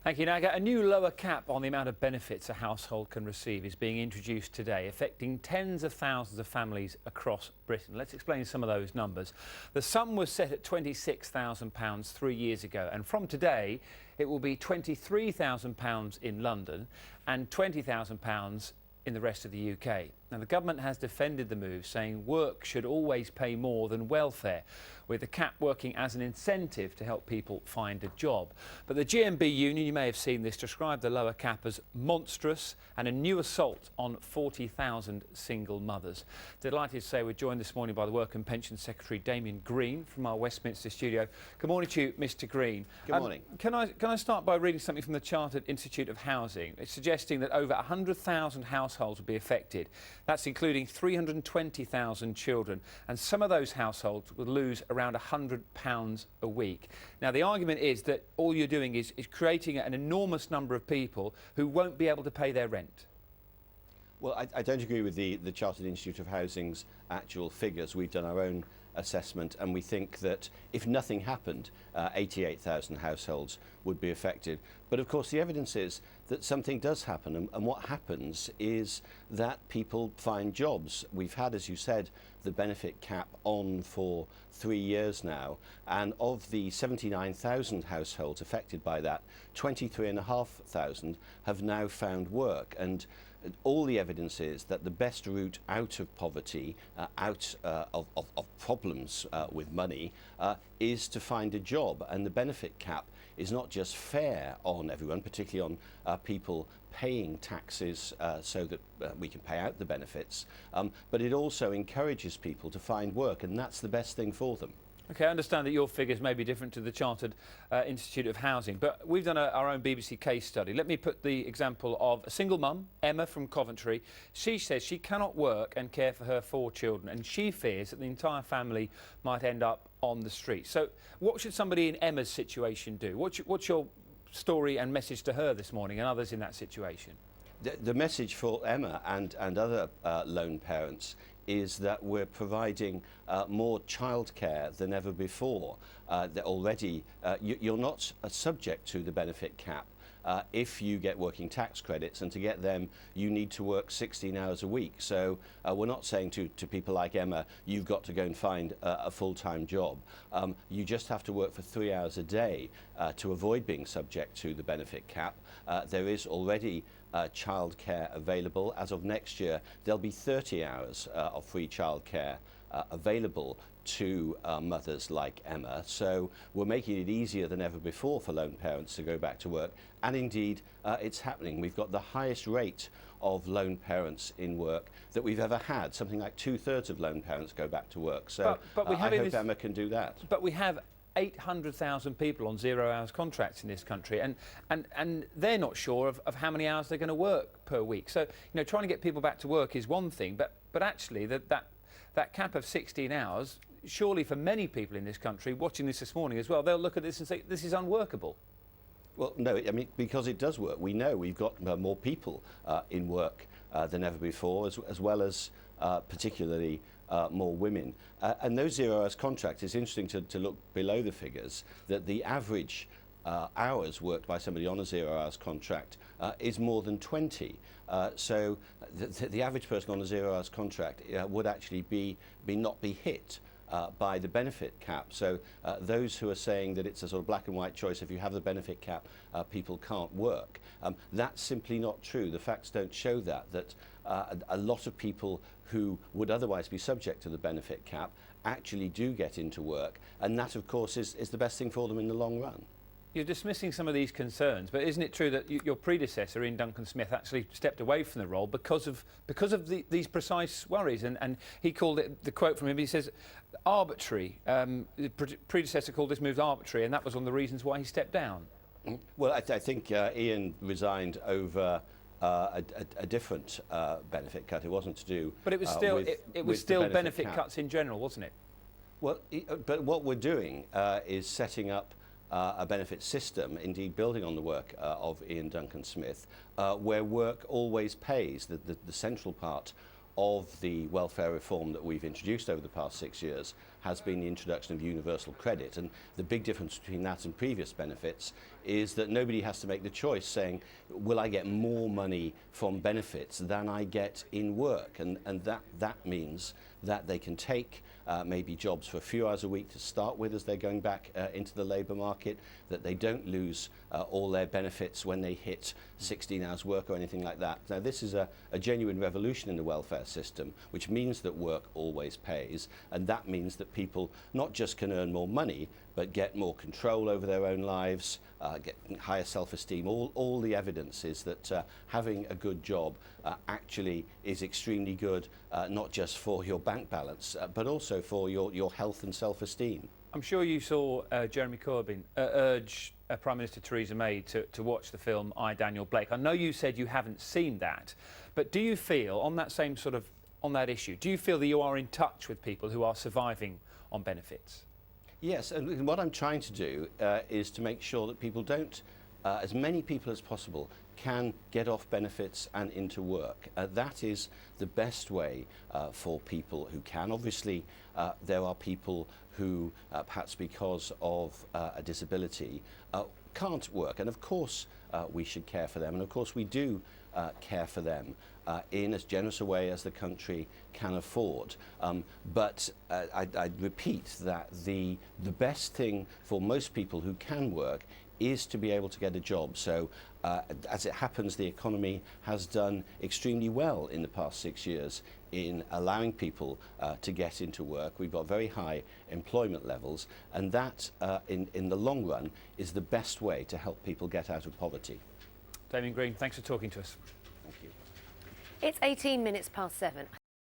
Thank you, Naga. A new lower cap on the amount of benefits a household can receive is being introduced today, affecting tens of thousands of families across Britain. Let's explain some of those numbers. The sum was set at £26,000 3 years ago, and from today it will be £23,000 in London and £20,000 in the rest of the UK. Now, the government has defended the move, saying work should always pay more than welfare, with the cap working as an incentive to help people find a job. But the GMB union, you may have seen this, described the lower cap as monstrous and a new assault on 40,000 single mothers. Delighted to say we're joined this morning by the Work and Pensions Secretary Damian Green from our Westminster studio. Good morning to you, Mr. Green. Good morning. Can I start by reading something from the Chartered Institute of Housing? It's suggesting that over 100,000 households will be affected. That's including 320,000 children, and some of those households will lose around £100 a week. Now, the argument is that all you're doing is creating an enormous number of people who won't be able to pay their rent. Well, I don't agree with the Chartered Institute of Housing's actual figures. We've done our own assessment, and we think that if nothing happened, 88,000 households would be affected. But of course the evidence is that something does happen, and what happens is that people find jobs. We've had, as you said, the benefit cap on for 3 years now, and of the 79,000 households affected by that, 23,500 have now found work. And all the evidence is that the best route out of poverty, out of problems with money, is to find a job. And the benefit cap is not just fair on everyone, particularly on people paying taxes so that we can pay out the benefits, but it also encourages people to find work, and that's the best thing for them. OK, I understand that your figures may be different to the Chartered Institute of Housing, but we've done our own BBC case study. Let me put the example of a single mum, Emma from Coventry. She says she cannot work and care for her 4 children, and she fears that the entire family might end up on the street. So what should somebody in Emma's situation do? What's your story and message to her this morning and others in that situation? The message for Emma and other lone parents is that we're providing more childcare than ever before. That already you're not subject to the benefit cap if you get working tax credits, and to get them you need to work 16 hours a week. So we're not saying to people like Emma, you've got to go and find a full-time job. You just have to work for 3 hours a day to avoid being subject to the benefit cap. There is already childcare available. As of next year, there'll be 30 hours of free childcare available to mothers like Emma. So we're making it easier than ever before for lone parents to go back to work, and indeed it's happening. We've got the highest rate of lone parents in work that we've ever had. Something like 2/3 of lone parents go back to work. So but we I hope Emma can do that. But we have 800,000 people on 0 hours contracts in this country, and they're not sure of how many hours they're going to work per week. So, trying to get people back to work is one thing, but actually that cap of 16 hours, surely for many people in this country watching this morning as well, they'll look at this and say this is unworkable. Well, no, I mean, because it does work. We know we've got more people in work than ever before, as well as particularly more women. And those 0 hours contracts, it's interesting to look below the figures, that the average hours worked by somebody on a 0 hours contract is more than 20. So the average person on a 0 hours contract would actually not be hit by the benefit cap. So those who are saying that it's a sort of black and white choice, if you have the benefit cap, people can't work, that's simply not true. The facts don't show that a lot of people who would otherwise be subject to the benefit cap actually do get into work, and that of course is the best thing for them in the long run. You're dismissing some of these concerns, but isn't it true that your predecessor, Ian Duncan Smith, actually stepped away from the role because of these precise worries? And he called it, the quote from him, he says, arbitrary. The predecessor called this move arbitrary, and that was one of the reasons why he stepped down. Well, I think Ian resigned over a different benefit cut. It wasn't to do. But it was still it was still benefit cuts in general, wasn't it? Well, but what we're doing is setting up a benefit system, indeed building on the work of Ian Duncan Smith, where work always pays. The central part of the welfare reform that we've introduced over the past 6 years has been the introduction of universal credit. And the big difference between that and previous benefits is that nobody has to make the choice saying, will I get more money from benefits than I get in work? And that means that they can take maybe jobs for a few hours a week to start with as they're going back into the labour market, that they don't lose all their benefits when they hit 16 hours work or anything like that. Now, this is a genuine revolution in the welfare system, which means that work always pays, and that means that people not just can earn more money, but get more control over their own lives, get higher self-esteem. All the evidence is that having a good job actually is extremely good, not just for your bank balance, but also for your health and self-esteem. I'm sure you saw Jeremy Corbyn urge Prime Minister Theresa May to watch the film I, Daniel Blake. I know you said you haven't seen that, but do you feel, on that same sort of, on that issue, do you feel that you are in touch with people who are surviving on benefits? Yes, and what I'm trying to do is to make sure that people don't, as many people as possible, can get off benefits and into work. That is the best way for people who can. Obviously, there are people who, perhaps because of a disability, can't work. And of course, we should care for them. And of course, we do care for them in as generous a way as the country can afford. But I repeat that the best thing for most people who can work is to be able to get a job. So as it happens, the economy has done extremely well in the past 6 years in allowing people to get into work. We've got very high employment levels, and that in the long run is the best way to help people get out of poverty. Damian Green, thanks for talking to us. Thank you. It's 18 minutes past 7.